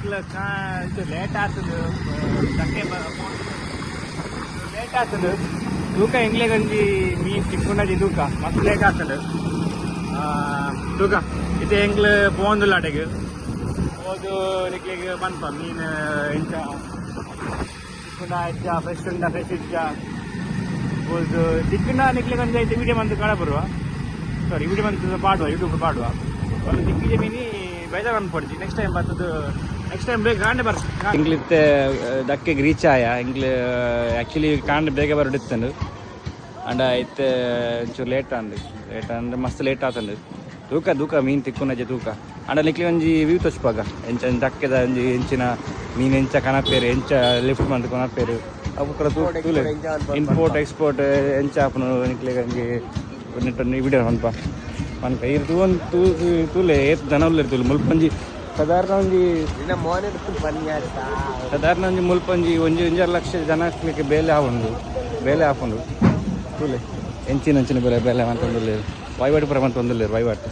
ಇದು ಲೇಟ್ ಆಗ್ತದೆ ಧಕ್ಕೆ ಲೇಟ್ ಆಗ್ತದೆ ತೂಕ ಎಂಗ್ಲೆ ಗಂಜಿ ಮೀನು ತಿಕ್ಕೊಂಡಾಜಿ ತೂಕ ಮಸ್ತ್ ಲೇಟ್ ಆಗ್ತದೆ ತೂಕ ಇದು ಎಂಗ್ಲು ಪೋಂದುಲ್ಲ ಅಡೆಗೆ ಹೋದು ನಿಕ್ಲಿಗೆ ಬಂತ ಮೀನು ಎಂಚ ತಿಕ್ಕೊಂಡ ಹೆಚ್ಚ ಫ್ರೆಶ್ ಉಂಡ ಫ್ರೆಶ್ ಇಚ್ಚ ಹೋದು ತಿಕ್ಕೊಂಡ ನಿಕ್ಲಿಗೆ ಗಂಜಿ ಐತೆ ವಿಡಿಯೋ ಬಂದು ಕಾಣ ಬರುವ ಸಾರಿ ವಿಡಿಯೋ ಬಂದು ಪಾಡುವ ಯೂಟ್ಯೂಬ್ ಪಾಡುವ ಒಂದು ತಿಕ್ಕಿಗೆ ಮೀನಿ ಬೇಜಾರು ಅನ್ಪಡ್ತಿ ನೆಕ್ಸ್ಟ್ ಟೈಮ್ ಬರ್ತದೆ ನೆಕ್ಸ್ಟ್ ಟೈಮ್ ಬೇಗ ಕಾಂಡೆ ಬರ್ತದೆ ಇಂಗ್ಲಿತ್ತೆ ದಕ್ಕೆಗೆ ರೀಚ್ ಆಯ ಇಂಗ್ಲಿ ಆ್ಯಕ್ಚುಲಿ ಕಾಂಡೆ ಬೇಗ ಬರೋಡಿತ್ತಂಡು ಅಂಡ ಐತೆ ಒಂಚೂರು ಲೇಟ್ ಅಂದ್ರೆ ಮಸ್ತ್ ಲೇಟ್ ಆತಂಡು ತೂಕ ಮೀನು ತಿಕ್ಕೊಂಡಜೆ ತೂಕ ಅಂಡ ನಿಕ್ಲಿ ಒಂಜಿ ವ್ಯೂ ತೋಚ್ಪಾಗ ಎಂಚ ದಕ್ಕೆದ ಒಂಜಿ ಎಂಚಿನ ಮೀನು ಎಂಚ ಕನಪೇರು ಎಂಚ ಲಿಫ್ಟ್ ಮಂತ್ ಕೊನಪೇರು ಅವು ಕೂಡ ತೂಲೆ ಇಂಪೋರ್ಟ್ ಎಕ್ಸ್ಪೋರ್ಟ್ ಎಂಚ ಆಪನು ನಿಕ್ಲಿಗೆ ಒಂಜಿ ವಿಡಿಯೋ ಅನ್ಪ ಮನ್ಕ ಇದು ಒಂದು ತೂಲೆ ಏತ್ ದನ ಉಳ್ಳೇರ್ತೂಲೆ ಮುಲ್ಪಂಜಿ ಸಾಧಾರಣ ಒಂಜಿ ಸಾಧಾರಣ ಒಂಜಿ ಮುಲ್ಪಂಜಿ ಒಂಜಾರು ಲಕ್ಷ ಜನ ಹಾಕ್ಲಿಕ್ಕೆ ಬೇಲೆ ಹಾಕೊಂಡು ತೂಲೆ ಎಂಚಿನ ಬೇಲೆ ಮಂತೊಂದುಲ್ಲೇರು ವಹಿವಾಟು ಪರ ಮಂತೊಂದುಲ್ಲೇರು ವಹಿವಾಟು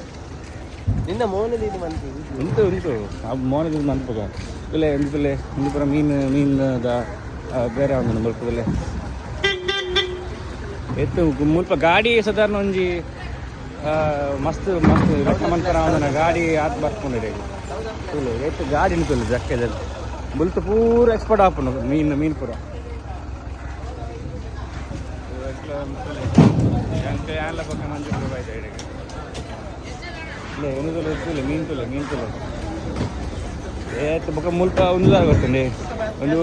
ನಿನ್ನ ಮೋನದ ಇದು ಮಂತಿ ಉಂಟು ಆ ಮೋನದ ಮಂತ್ಪಗ ತುಲೆ ಒಂದು ಪುರ ಮೀನದ ಬೇರೆ ಒಂದು ಮುಲ್ಪದಲ್ಲೇ ಎತ್ತು ಮುಲ್ಪ ಗಾಡಿ ಸಾಧಾರಣ ಒಂಜಿ ಮಸ್ತ್ ಮಂತರ ಅವನ ಗಾಡಿ ಆತ್ ಬರ್ಕೊಂಡಿದೆ ತುಲೆ ಎತ್ತು ಗಾಡಿ ನಿಂತಲ್ಲ ಜಕ್ಕೆದಲ್ಲಿ ಮುಲ್ತು ಪೂರ ಎಕ್ಸ್ಪೋರ್ಟ್ ಆಪುಂಡು ಮೀನು ಪೂರ ಎಲ್ಲ ಪಕ್ಕ ಮಂಜು ರೂಪಾಯಿ ಇಲ್ಲ ತುಲೆ ಮೀನು ತುಲೆ ಏತ್ ಬೊಕ್ಕ ಮುಲ್ಪ ಒಂದು ಗೊತ್ತಂడి ಒಂದು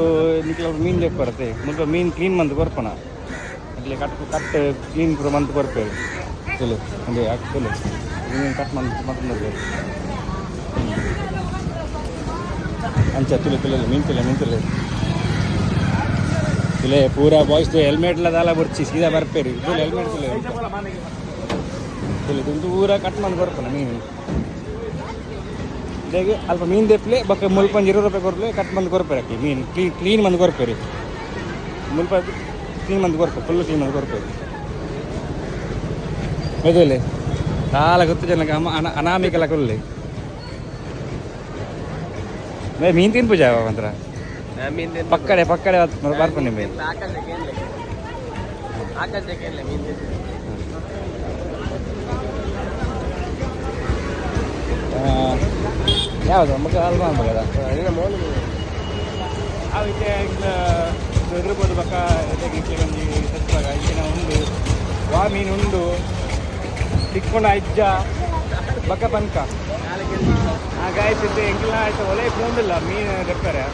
ನಿಕ್ಲ ಮೀನು ಬೇಕು ಬರುತ್ತೆ ಮುಲ್ಪ ಮೀನು ಕ್ಲೀನ್ ಮಂತ್ ಕೊರ್ಪಣ ಅಟ್ಲೆ ಕಟ್ ಕ್ಲೀನ್ ಪೂರ ಮಂತ್ ಕೊರ್ಪೇರು ತುಲೆ ಅಂದ್ರೆ ತುಲೆ ಮೀನು ಕಟ್ ಮಂತ್ ಅಂಚ ತುಲೆ ಮೀನು ತುಲೆ ಪೂರ ಬಾಯ್ಸ್ ಹೆಲ್ಮೆಟ್ ಲದಾಲ ಬರ್ಚಿ ಸೀದಾ ಬರ್ಪೇರಿ ತುಲೆ ಹೆಲ್ಮೆಟ್ ತುಲೆ ಪೂರ ಕಟ್ ಮಂತ್ ಕೊರ್ಪಣ ಮೀನು ಇದಾಗಿ ಅಲ್ಪ ಮೀನು ತೆಪ್ಪಲೆ ಬಕ್ಕ ಮುಲ್ಪ 20 ರೂಪಾಯಿ ಕೊರಲೆ ಕಟ್ ಮಂದು ಕೊರ್ಪೇರಿ ಹಾಕಿ ಮೀನು ಕ್ಲೀನ್ ಮಂದು ಕೊರ್ಪೇರಿ ಮುಲ್ಪ ಕ್ಲೀನ್ ಮಂದು ಕೊರ್ಪೆ ಫುಲ್ಲು ಕ್ಲೀನ್ ಮಂದು ಕೊರ್ಪೇರಿ ಮೆದುಲೆ ಕಾಲ ಗೊತ್ತು ಜನಕ್ಕೆ ಅನಾಮಿಕಲ ಕೊಲ್ಲಿ ಮೀನು ತಿನ್ಪು ಜಾವ ಅಂತರ ಪಕ್ಕಡೆ ಬರ್ಕೊಂಡು ಮೀನು ಯಾವುದು ಮಗ ಅಲ್ವಾ ಮಗದ ಅವಕ್ಕೆ ಎದುರ್ಬೋದು ಪಕ್ಕ ಗಂಜಿ ಸಚ್ಚಾಗ ಈಗಿನ ಉಂಡು ವಾ ಮೀನು ಉಂಡು ತಿಕ್ಕೊಂಡು ಅಜ್ಜ ಬಕ್ಕ ಪಂಕ ಹಾಗಾಯ್ತಿದ್ದೆ ಎಂಗ್ಲ ಆಯ್ತು ಒಲೆ ಫೋನ್ದಿಲ್ಲ ಮೀನು ರೆಪ್ಪರೆ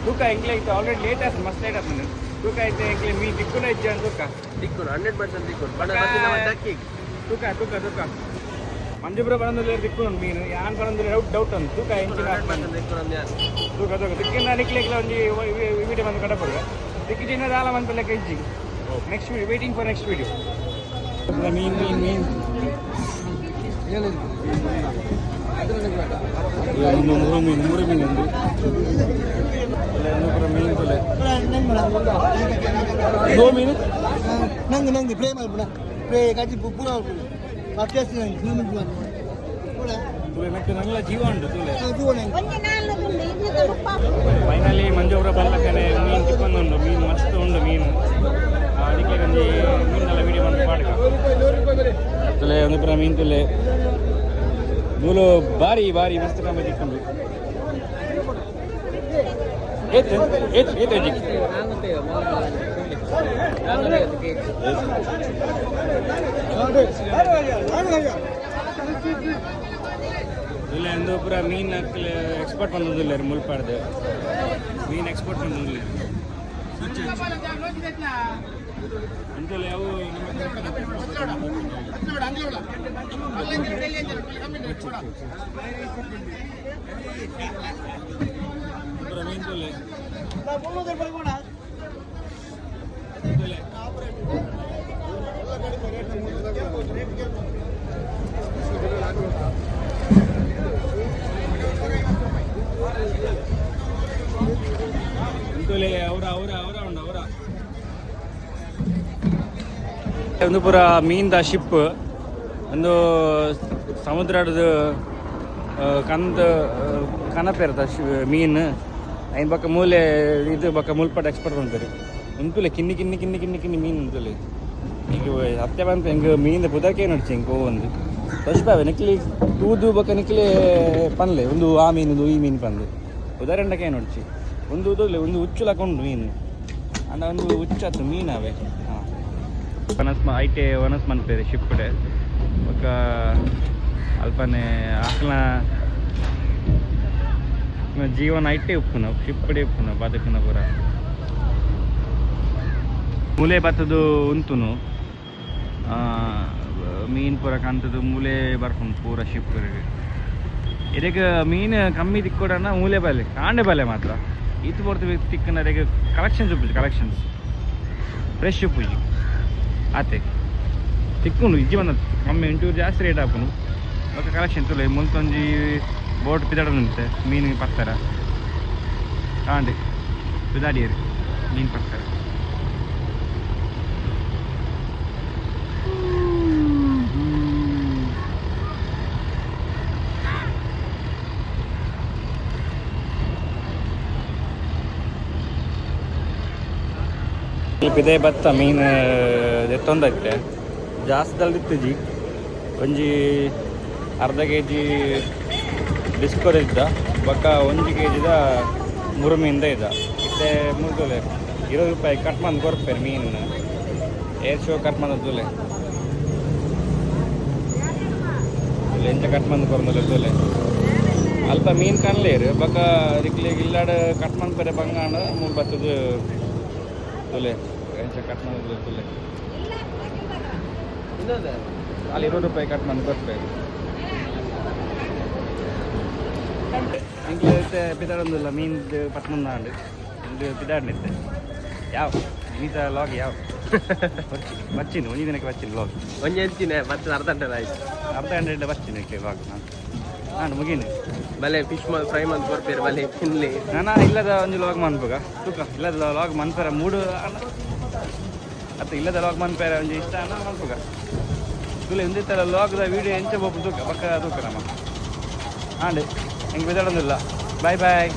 ತೂಕ ಎಂಗ್ಲ ಆಯ್ತು ಆಲ್ರೆಡಿ ಲೇಟ್ ಆಯ್ತು ಮಸ್ತ್ ಲೇಟ್ ಆಯ್ತು ತೂಕ ಐತೆ ಎಂಗ್ಲೆ ಮೀನು ತಿಕ್ಕೊಂಡು ಅಜ್ಜ ತೂಕ 100% ತೂಕ ಮಂಜುಬ್ರ ಬಂದು ತಿಕ್ಕೊಂಡು ಮೀನು ಯಾನ್ ಬಂದು ಡೌಟ್ ಅಂತ ತೂಕ ಎಂಚಿನ ತೂಕ ತಿಕ್ಕಿನ ನಿಕ್ಲಿಕ್ಕೆ ಒಂದು ವಿಡಿಯೋ ಬಂದು ಕಡಪಡುವ ತಿಕ್ಕಿನ ದಾಲ ಬಂದು ಲೆಕ್ಕ ಇಂಚಿ next video waiting for next video ಮೀನು ಮೂರು ಮೀನು ಒಂದು ಪೂರ ಮೀನು ತುಲೆ ದೋ ಮೀನು ನಂಗೆ ಪ್ರೇಮ ಕಟ್ಟಿ ಪೂರ ನಂಗೆಲ್ಲ ಜೀವ ಉಂಟು ಫೈನಲಿ ಮಂಜೂರ ಬಲ್ಲಕ್ಕನೆ ಮೀನು ತಿಕ್ಕೊಂಡುಂಡು ಮೀನು ಮಸ್ತ್ ಉಂಡು ಮೀನು ಅದಕ್ಕೆ ಗಂಜಿ ಮೀನೆಲ್ಲ ವಿಡಿಯೋ ಬಂದು ಪಾಡ್ಕ ತುಲೆ ಒಂದು ಪುರ ಮೀನು ತುಲೆ ಮೂಲು ಭಾರಿ ಮಸ್ತ್ ಕಾಂಬ ತಿಕ್ಕೊಂಡು ಏತು ಇಲ್ಲ ಎಂದು ಪೂರ ಮೀನು ಎಕ್ಸ್ಪೋರ್ಟ್ ಬಂದಿಲ್ಲ ಮುಲ್ಪಾಡ್ದು ಮೀನು ಎಕ್ಸ್ಪೋರ್ಟ್ ಬಂದಿಲ್ಲ ಅಂತೇಳಿ ಅವು ಪೂರ ಮೀನು ತೊಲೆ ಒಂದು ಪೂರ ಮೀನ್ದ ಶಿಪ್ ಒಂದು ಸಮುದ್ರದ ಕಂದು ಕನಪೇರದ ಮೀನು ಐನ್ ಬಕ್ಕ ಮೂಲೆ ಇದು ಬಕ್ಕ ಮುಲ್ಪಟ ಎಕ್ಸ್ಪರ್ಟ್ ಉಂಟು ಉಂಟುಲೆ ಕಿನ್ನಿ ಕಿನ್ನಿ ಕಿನ್ನಿ ಕಿನ್ನಿ ಕಿನ್ನಿ ಮೀನು ಉಂಟುಲೆ ಈಗ ಹತ್ತೆ ಬಂತು ಹೆಂಗೆ ಮೀನಿಂದ ಬುದಕ್ಕೆ ನಡ್ಚಿ ಹಿಂಗೆ ಒಂದು ತೋರಿಸ್ಬಾವೆ ನಿಕ್ಲಿ ತೂದು ಬಕ್ಕ ನಿಕ್ಲಿ ಪನ್ಲೆ ಒಂದು ಆ ಮೀನು ಈ ಮೀನು ಪಂದು ಉದಾಹರಣೆಗೆ ನಡ್ಚಿ ಒಂದು ಉದೋಲೆ ಒಂದು ಹುಚ್ಚುಲಾಕೊಂಡು ಮೀನು ಅಂಡ ಒಂದು ಹುಚ್ಚಾತು ಮೀನವೆ ಹಾಂ ಐಟೆ ವನಸ್ ಮನ್ಪೇರೆ ಶಿಪ್ಪಡೆ ಬೊಕ್ಕ ಅಲ್ಪನೆ ಆಕಲ ಜೀವನ ಐಟೆ ಉಪ್ಪುನ ಶಿಪ್ಪಡೆ ಉಪ್ಪುನ ಬದುಕಿನ ಪೂರ ಮೂಲೆ ಬತ್ತದು ಉಂತುನು ಮೀನು ಪೂರ ಕಾಣ್ತದು ಮೂಲೆ ಬರ್ಕೊಂಡು ಪೂರ ಶಿಪ್ಪರಿಗೆ ಇದಕ್ಕೆ ಮೀನು ಕಮ್ಮಿ ತಿಕ್ಕೊಡಣ ಮೂಲೆ ಬಲೆ ಕಾಂಡೆ ಬಲೆ ಮಾತ್ರ ಇದು ಬರ್ತೀವಿ ತಿಕ್ಕನ ಅದಕ್ಕೆ ಕಲೆಕ್ಷನ್ಸ್ ಉಪ್ಪುಜಿ ಕಲೆಕ್ಷನ್ಸ್ ಫ್ರೆಶ್ ಉಪ್ಪುಜಿ ಆತೆ ತಿಕ್ಕುಂಡು ಇಜ್ಜಿ ಬಂದ ಒಮ್ಮೆ ಇಂಟೂರು ಜಾಸ್ತಿ ರೇಟ್ ಹಾಕುನು ఒక ಕಲೆಕ್ಷನ್ ತುಲೆ ಮುಂತೊಂಜಿ ಬೋಟ್ ಪಿದಾಡ ಉಂಟೆ ಮೀನು ಪತ್ತರ ಕಾಂಡೆ ಪಿದಾಡಿಯರು ಮೀನು ಪತ್ತರ ಇದೇ ಭತ್ತ ಮೀನು ಎತ್ತೊಂದೈತೆ ಜಾಸ್ತಿ ಜಿ ಒಂಜಿ ಅರ್ಧ ಕೆ ಜಿ ಡಿಸ್ಕೋರ್ ಇದ್ದ ಬೊಕ್ಕ 1 kg ಮುರುಮಿಂದ ಇದ್ದ ಇತ್ತೆ ಮುರುದೋಲೆ 20 ರೂಪಾಯಿ ಕಟ್ ಮಂದು ಕೊರ್ಪೇರು ಮೀನು ಏರ್ ಶೋ ಕಟ್ ಮಂದೊಲೆ ಎಂಚ ಕಟ್ ಮಂದು ಕೊರ್ದೊಲೆ ತೋಲೆ ಅಲ್ಪ ಮೀನು ಕಾಣಲೇರು ಬೊಕ್ಕ ರಿಕ್ಲಿಗೆ ಇಲ್ಲಾಡ ಕಟ್ ಮಂದು ಬೇರೆ ಬಂಗಾಣ ಮೂರು ಬತ್ತದು ತೋಲೆ ಎಂಚ ಕಟ್ ಮಂದು ತೋಲೆ ಅಲ್ಲಿ 20 ರೂಪಾಯಿ ಕಟ್ ಮಂದು ಕೊರ್ಪೇರು ಇಂಕ್ಲೆ ಪಿದಾಡೊಂದಿಲ್ಲ ಮೀನ್ದು ಪತ್ಮಂದಾಂಡು ಇಂದು ಪಿದಾಡ್ನಿತ್ತೆ ಯಾವ ನೀತ ಲಾಗ್ ಯಾವ ಬಚ್ಚಿನ ಒಂಜಿ ದಿನಕ್ಕೆ ಬಚ್ಚಿನ ಲಾಗ್ ಒಂಜಿ ಎಂಚಿನ ಮತ್ತೆ ಅರ್ಧ ಗಂಟೆ ಆಯ್ತು ಅರ್ಧ ಗಂಟೆ ಬಚ್ಚಿನ ಲಾಗ್ ನಾನು ಮುಗೀನಿ ಬಲೆ ಫಿಶ್ ಫ್ರೈ ಮಂತ್ ಕೊಡ್ಪೇರು ಬಲೆ ತಿನ್ಲಿ ನಾನು ಇಲ್ಲದ ಒಂದು ಲಾಗ್ ಮನ್ಪಗ ತೂಕ ಇಲ್ಲದ ಲಾಗ್ ಮನ್ಪೇರ ಮೂಡು ಅತ್ತ ಇಲ್ಲದ ಲಾಗ್ ಮನ್ಪೇರ ಒಂದು ಇಷ್ಟ ಅನ್ನ ಮನ್ಪಗ ತುಲೆ ಒಂದಿತ್ತಲ್ಲ ಲಾಗ್ದ ವೀಡಿಯೋ ಎಂಚ ಬೋಪು ತೂಕ ಪಕ್ಕ ತೂಕ ನಮ್ಮ ಹಾಂಡೆ ಹೆಂಗೆ ಬಿದ್ದಾಡೋದಿಲ್ಲ ಬಾಯ್ ಬಾಯ್